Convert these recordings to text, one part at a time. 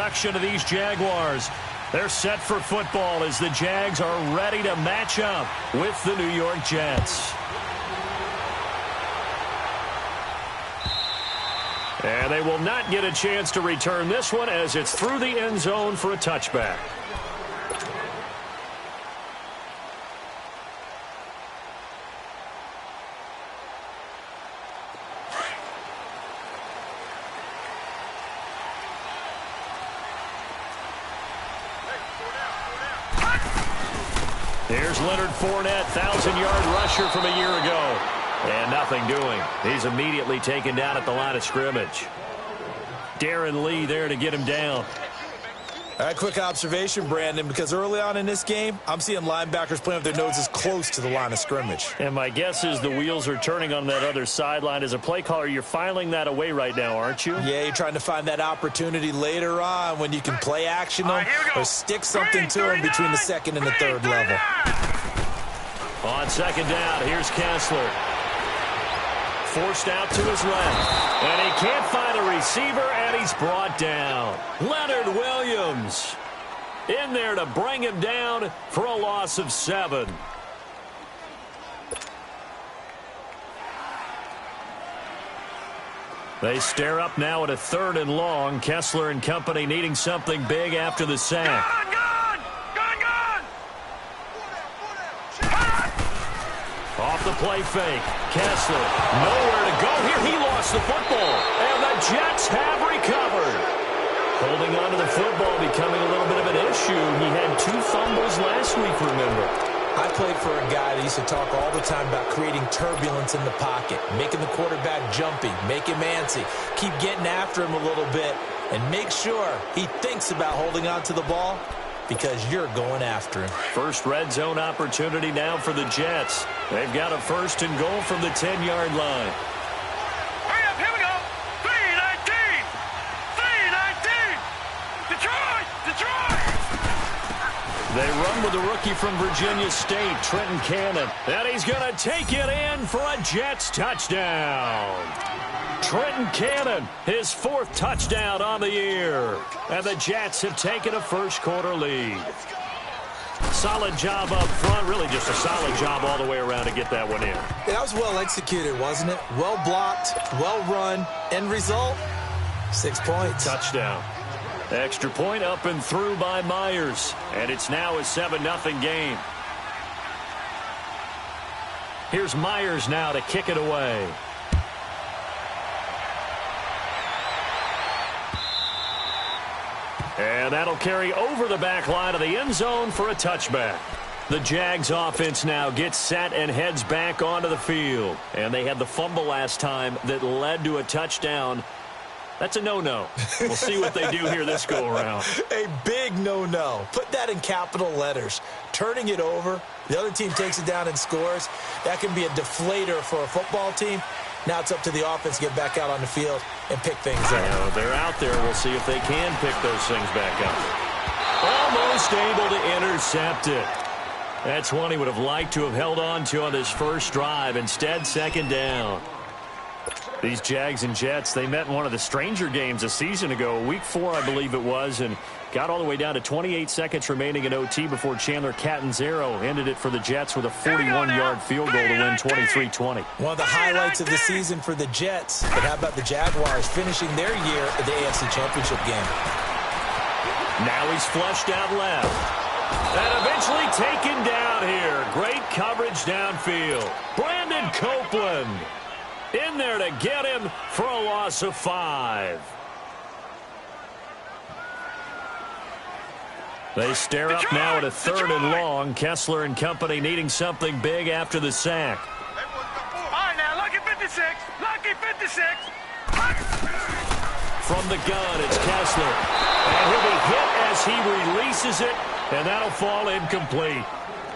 production of these Jaguars. They're set for football as the Jags are ready to match up with the New York Jets. And they will not get a chance to return this one as it's through the end zone for a touchback. Here's Leonard Fournette, 1,000-yard rusher from a year ago. And nothing doing. He's immediately taken down at the line of scrimmage. Darren Lee there to get him down. All right, quick observation, Brandon, because early on in this game, I'm seeing linebackers playing with their noses close to the line of scrimmage. And my guess is the wheels are turning on that other sideline. As a play caller, you're filing that away right now, aren't you? Yeah, you're trying to find that opportunity later on when you can play action them or stick something to them between the second and the third level. On second down, here's Kessler. Forced out to his left. And he can't find a receiver, and he's brought down. Leonard Williams in there to bring him down for a loss of 7. They stare up now at a 3rd and long. Kessler and company needing something big after the sack. Off the play fake. Kessler, nowhere to go here. He lost the football. And the Jets have recovered. Holding on to the football becoming a little bit of an issue. He had 2 fumbles last week, remember. I played for a guy that used to talk all the time about creating turbulence in the pocket, making the quarterback jumpy, make him antsy, keep getting after him a little bit, and make sure he thinks about holding on to the ball because you're going after him. First red zone opportunity now for the Jets. They've got a 1st and goal from the 10-yard line. Hurry up, here we go. 3-19. 3-19. Detroit! Detroit! They run with the rookie from Virginia State, Trenton Cannon. And he's going to take it in for a Jets touchdown. Trenton Cannon, his 4th touchdown on the year. And the Jets have taken a 1st quarter lead. Solid job up front, really just a solid job all the way around to get that one in. Yeah, that was well executed, wasn't it? Well blocked, well run. End result, 6 points. Touchdown. Extra point up and through by Myers. And it's now a 7-0 game. Here's Myers now to kick it away. And that'll carry over the back line of the end zone for a touchback. The Jags offense now gets set and heads back onto the field. And they had the fumble last time that led to a touchdown. That's a no-no. We'll see what they do here this go-around. A big no-no. Put that in capital letters. Turning it over, the other team takes it down and scores. That can be a deflator for a football team. Now it's up to the offense to get back out on the field and pick things up. They're out there. We'll see if they can pick those things back up. Almost able to intercept it. That's one he would have liked to have held on to on this first drive. Instead, 2nd down. These Jags and Jets, they met in one of the stranger games a season ago, week 4, I believe it was, and got all the way down to 28 seconds remaining in OT before Chandler Catanzaro ended it for the Jets with a 41-yard field goal to win 23-20. One of the highlights of the season for the Jets. But how about the Jaguars finishing their year at the AFC Championship game? Now he's flushed out left. And eventually taken down here. Great coverage downfield. Brandon Copeland in there to get him for a loss of 5. They stare up now at a 3rd and long. Kessler and company needing something big after the sack. All right, now, lucky 56. Lucky 56. From the gun, it's Kessler. And he'll be hit as he releases it, and that'll fall incomplete.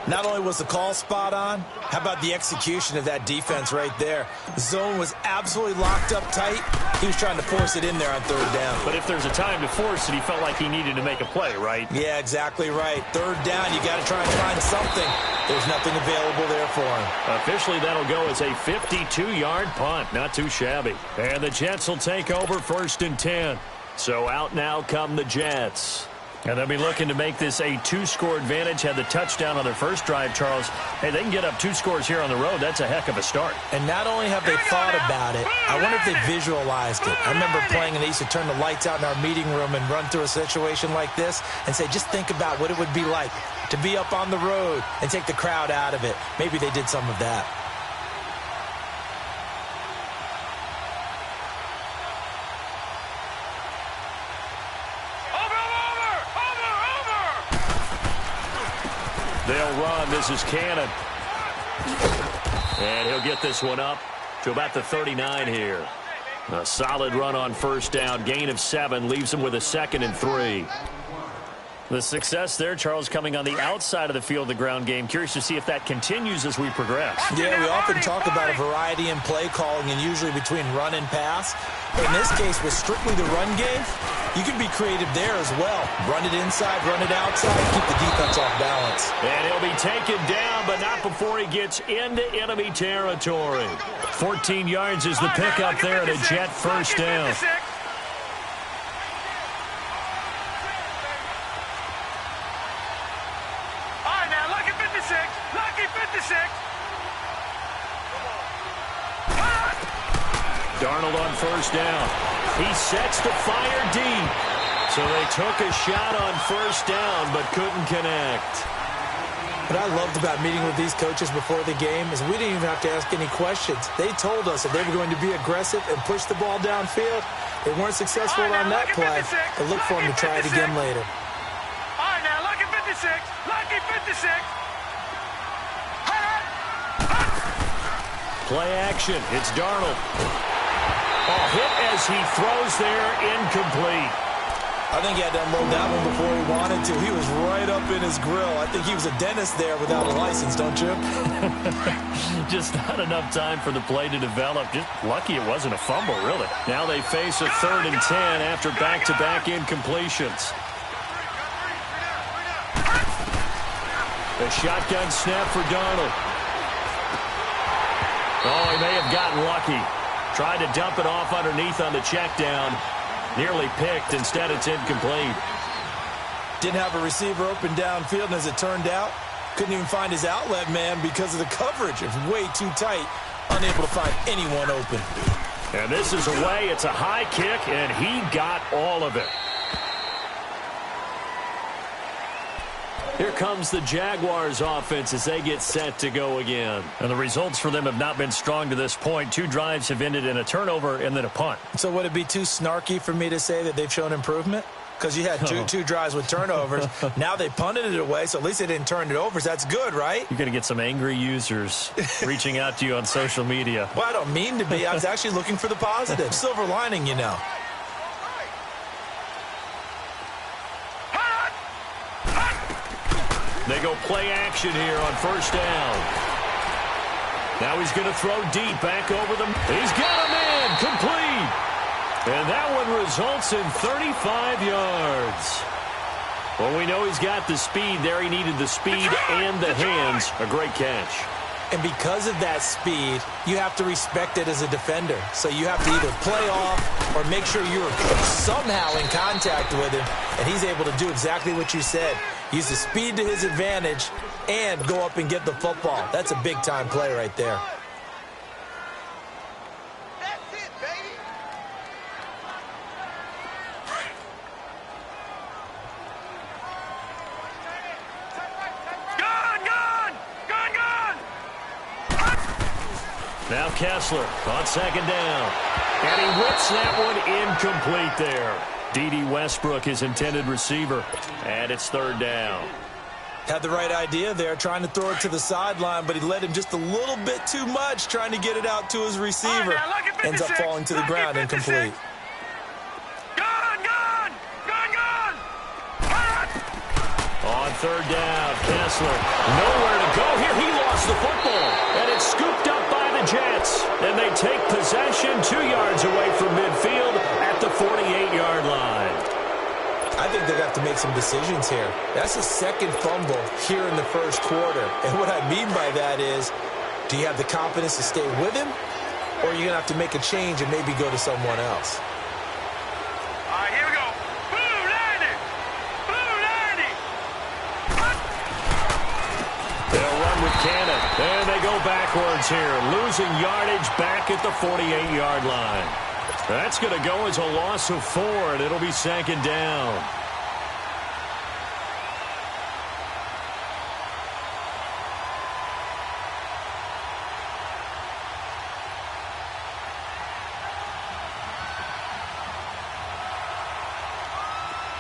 Not only was the call spot on, how about the execution of that defense right there? The zone was absolutely locked up tight. He was trying to force it in there on 3rd down. But if there's a time to force it, he felt like he needed to make a play, right? Yeah, exactly right. 3rd down, you got to try and find something. There's nothing available there for him. Officially, that'll go as a 52-yard punt. Not too shabby. And the Jets will take over 1st and 10. So out now come the Jets. And they'll be looking to make this a 2-score advantage. Had the touchdown on their first drive, Charles. Hey, they can get up 2 scores here on the road. That's a heck of a start. And not only have they thought about it, I wonder if they visualized it. I remember playing and they used to turn the lights out in our meeting room and run through a situation like this and say, just think about what it would be like to be up on the road and take the crowd out of it. Maybe they did some of that. They'll run. This is Cannon. And he'll get this one up to about the 39 here. A solid run on first down. Gain of 7 leaves him with a 2nd and 3. The success there, Charles, coming on the outside of the field, the ground game. Curious to see if that continues as we progress. Yeah, we often talk about a variety in play calling and usually between run and pass. But in this case, with strictly the run game, you can be creative there as well. Run it inside, run it outside, keep the defense off balance. And he'll be taken down, but not before he gets into enemy territory. 14 yards is the pickup there at a Jet first down. Darnold on first down. He sets to fire deep. So they took a shot on first down, but couldn't connect. What I loved about meeting with these coaches before the game is we didn't even have to ask any questions. They told us that they were going to be aggressive and push the ball downfield. They weren't successful on that play, but look for them to try it again later. All right, now, lucky 56. Lucky 56. Play action. It's Darnold. Oh, hit as he throws there, incomplete. I think he had to unload that one before he wanted to. He was right up in his grill. I think he was a dentist there without a license, don't you? Just not enough time for the play to develop. Just lucky it wasn't a fumble, really. Now they face a 3rd and 10 after back-to-back incompletions. A shotgun snap for Darnold. Oh, he may have gotten lucky. Tried to dump it off underneath on the check down. Nearly picked. Instead, it's incomplete. Didn't have a receiver open downfield, and as it turned out, couldn't even find his outlet man because of the coverage. It was way too tight. Unable to find anyone open. And this is away. It's a high kick, and he got all of it. Here comes the Jaguars offense as they get set to go again. And the results for them have not been strong to this point. 2 drives have ended in a turnover and then a punt. So would it be too snarky for me to say that they've shown improvement? Because you had two drives with turnovers. Now they punted it away, so at least they didn't turn it over. So that's good, right? You're going to get some angry users reaching out to you on social media. Well, I don't mean to be. I was actually looking for the positive. Silver lining, you know. They go play action here on first down. Now he's going to throw deep back over them. He's got a man complete. And that one results in 35 yards. Well, we know he's got the speed there. He needed the speed and the hands. A great catch. And because of that speed, you have to respect it as a defender. So you have to either play off or make sure you're somehow in contact with him. And he's able to do exactly what you said. Use the speed to his advantage and go up and get the football. That's a big-time play right there. That's it, baby. Gone! Now Kessler on second down. And he whips that one incomplete there. D.D. Westbrook, his intended receiver. And it's 3rd down. Had the right idea there, trying to throw it to the sideline, but he led him just a little bit too much, trying to get it out to his receiver. Ends up falling to the ground incomplete. Gone! On 3rd down, Kessler nowhere to go here. He lost the football, and it's scooped up by the Jets. And they take possession 2 yards away from midfield at the 48-yard line. I think they're going to have to make some decisions here. That's the 2nd fumble here in the first quarter. And what I mean by that is, do you have the confidence to stay with him? Or are you going to have to make a change and maybe go to someone else? All right, here we backwards here, losing yardage back at the 48-yard line. That's going to go as a loss of 4, and it'll be second down.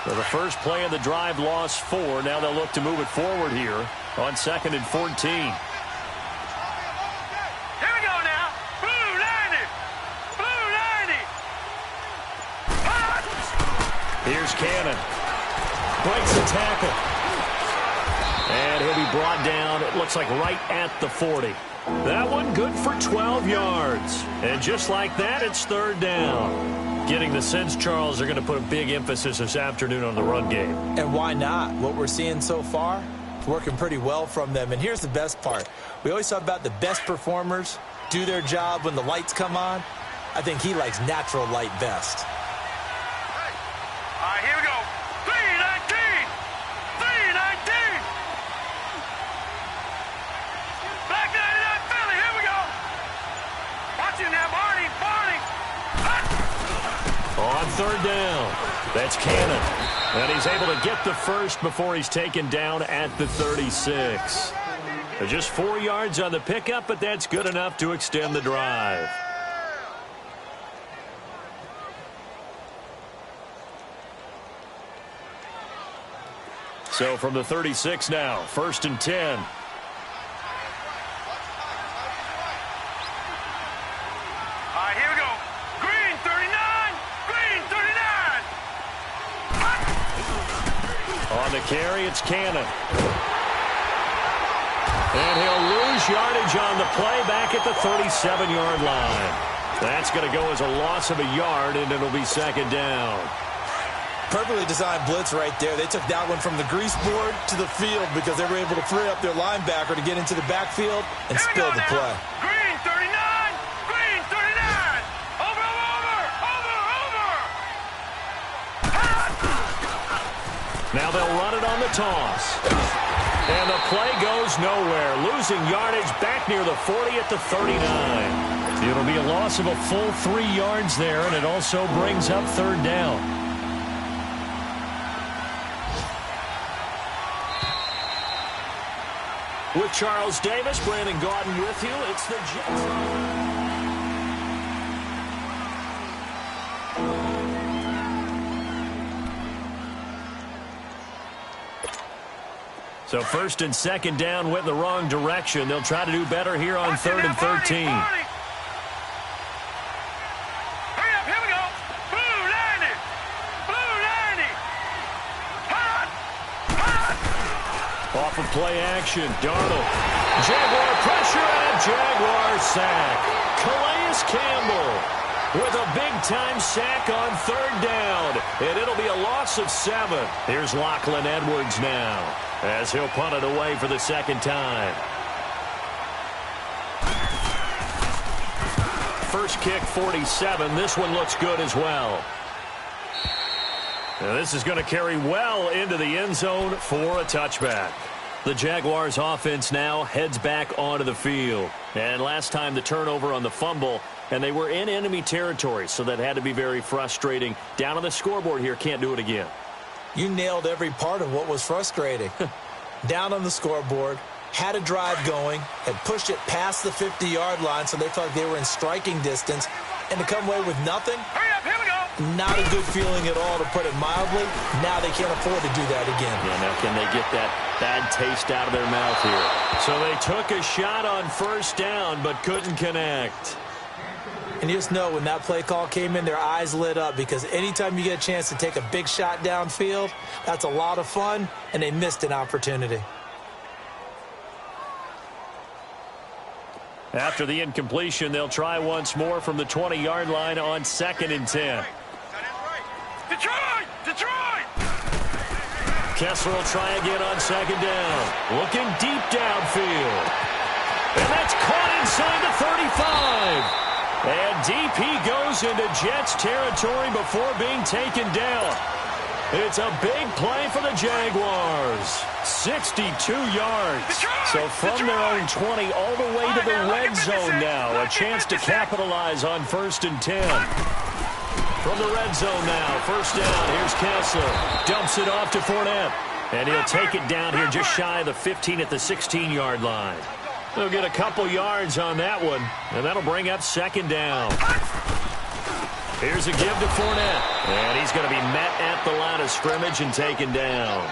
So the first play of the drive lost 4. Now they'll look to move it forward here on 2nd and 14. Here we go now. Blue 90. Blue 90. Here's Cannon. Breaks the tackle. And he'll be brought down, it looks like right at the 40. That one good for 12 yards. And just like that, it's third down. Getting the sense, Charles, they're going to put a big emphasis this afternoon on the run game. And why not? What we're seeing so far, it's working pretty well from them. And here's the best part. We always talk about the best performers do their job when the lights come on. I think he likes natural light best. All right, here we go. 319. 319. Black 99 Philly. Here we go. Watch it now, Barney. Barney. On third down, that's Cannon. And he's able to get the first before he's taken down at the 36. Just 4 yards on the pickup, but that's good enough to extend the drive. So from the 36 now, 1st and 10. On the carry, it's Cannon. And he'll lose yardage on the play back at the 37-yard line. That's going to go as a loss of a yard, and it'll be second down. Perfectly designed blitz right there. They took that one from the grease board to the field because they were able to free up their linebacker to get into the backfield and spill the play. Green 39. Green 39. Over. Now they'll run it on the toss. And the play goes nowhere. Losing yardage back near the 40 at the 39. It'll be a loss of a full 3 yards there, and it also brings up third down. With Charles Davis, Brandon Gaudin with you. It's the Jets. So 1st and 2nd down went in the wrong direction. They'll try to do better here on 3rd and 13. Hurry up, here we go. Blue 90. Blue 90. Off of play action, Darnold. Jaguar pressure and a Jaguar sack. Calais Campbell with a big-time sack on 3rd down. And it'll be a loss of 7. Here's Lachlan Edwards now, as he'll punt it away for the second time. First kick, 47. This one looks good as well. And this is going to carry well into the end zone for a touchback. The Jaguars offense now heads back onto the field. And last time the turnover on the fumble, and they were in enemy territory, so that had to be very frustrating. Down on the scoreboard here, can't do it again. You nailed every part of what was frustrating. Down on the scoreboard, had a drive going, had pushed it past the 50-yard line, so they felt like they were in striking distance, and to come away with nothing, Hurry up, here we go. not a good feeling at all, to put it mildly. Now they can't afford to do that again. Yeah, now can they get that bad taste out of their mouth here? So they took a shot on 1st down, but couldn't connect. And you just know when that play call came in, their eyes lit up, because anytime you get a chance to take a big shot downfield, that's a lot of fun, and they missed an opportunity. After the incompletion, they'll try once more from the 20-yard line on 2nd and 10. Detroit! Detroit! Kessler will try again on 2nd down. Looking deep downfield. And that's caught inside the 35. And deep he goes into Jets territory before being taken down. It's a big play for the Jaguars. 62 yards. So from their own 20 all the way to the red zone now. A chance to capitalize on 1st and 10. From the red zone now, 1st down. Here's Kessler. Dumps it off to Fournette. And he'll take it down here just shy of the 15 at the 16-yard line. They'll get a couple yards on that one, and that'll bring up 2nd down. Here's a give to Fournette, and he's going to be met at the line of scrimmage and taken down.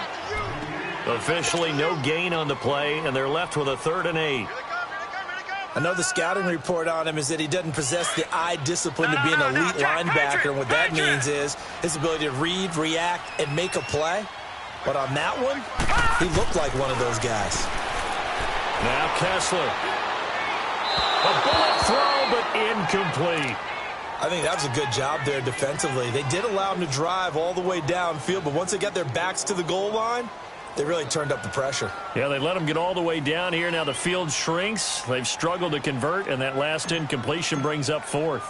Officially no gain on the play, and they're left with a 3rd and 8. I know the scouting report on him is that he doesn't possess the eye discipline to be an elite linebacker, and what that means is his ability to read, react, and make a play. But on that one, he looked like one of those guys. Now Kessler. A bullet throw, but incomplete. I think that was a good job there defensively. They did allow him to drive all the way downfield, but once they got their backs to the goal line, they really turned up the pressure. Yeah, they let him get all the way down here. Now the field shrinks. They've struggled to convert, and that last incompletion brings up 4th.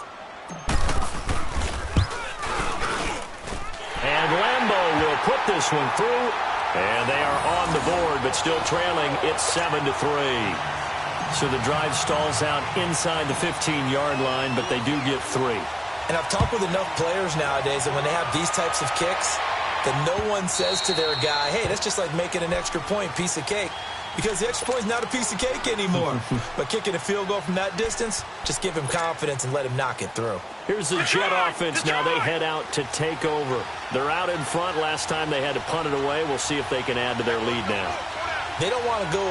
And Lambeau will put this one through, and they are on the board, but still trailing. It's 7-3. So the drive stalls out inside the 15-yard line, but they do get 3. And I've talked with enough players nowadays that when they have these types of kicks, that no one says to their guy, hey, that's just like making an extra point, piece of cake. Because the extra point is not a piece of cake anymore. But kicking a field goal from that distance, just give him confidence and let him knock it through. Here's the Jet offense now. They head out to take over. They're out in front. Last time they had to punt it away. We'll see if they can add to their lead now. They don't want to go